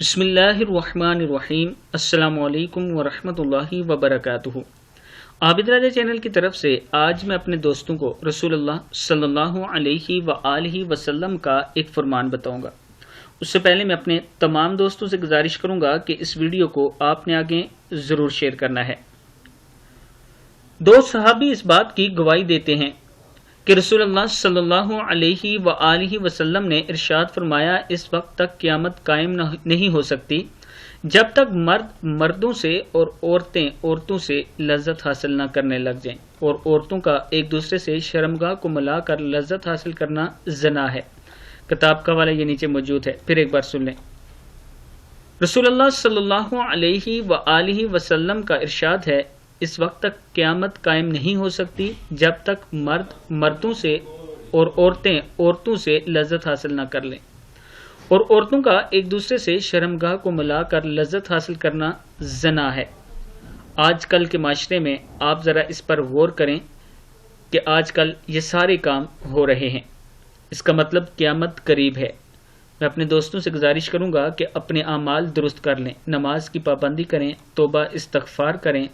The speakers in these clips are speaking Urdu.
بسم اللہ الرحمن الرحیم۔ السلام علیکم ورحمۃ اللہ وبرکاتہ۔ عابد راجہ چینل کی طرف سے آج میں اپنے دوستوں کو رسول اللہ صلی اللہ علیہ وآلہ وسلم کا ایک فرمان بتاؤں گا۔ اس سے پہلے میں اپنے تمام دوستوں سے گزارش کروں گا کہ اس ویڈیو کو آپ نے آگے ضرور شیئر کرنا ہے۔ دو صحابی اس بات کی گواہی دیتے ہیں کہ رسول اللہ صلی اللہ علیہ وآلہ وسلم نے ارشاد فرمایا، اس وقت تک قیامت قائم نہیں ہو سکتی جب تک مرد مردوں سے اور عورتیں عورتوں سے لذت حاصل نہ کرنے لگ جائیں، اور عورتوں کا ایک دوسرے سے شرمگاہ کو ملا کر لذت حاصل کرنا زنا ہے۔ کتاب کا حوالہ یہ نیچے موجود ہے، پھر ایک بار سن لیں۔ رسول اللہ صلی اللہ علیہ وآلہ وسلم کا ارشاد ہے، اس وقت تک قیامت قائم نہیں ہو سکتی جب تک مرد مردوں سے اور عورتیں عورتوں سے لذت حاصل نہ کر لیں، اور عورتوں کا ایک دوسرے سے شرمگاہ کو ملا کر لذت حاصل کرنا زنا ہے۔ آج کل کے معاشرے میں آپ ذرا اس پر غور کریں کہ آج کل یہ سارے کام ہو رہے ہیں، اس کا مطلب قیامت قریب ہے۔ میں اپنے دوستوں سے گزارش کروں گا کہ اپنے اعمال درست کر لیں، نماز کی پابندی کریں، توبہ استغفار کریں،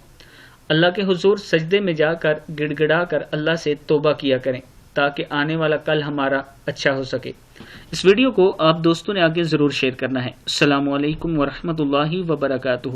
اللہ کے حضور سجدے میں جا کر گڑ گڑا کر اللہ سے توبہ کیا کریں تاکہ آنے والا کل ہمارا اچھا ہو سکے۔ اس ویڈیو کو آپ دوستوں نے آگے ضرور شیئر کرنا ہے۔ السلام علیکم ورحمۃ اللہ وبرکاتہ۔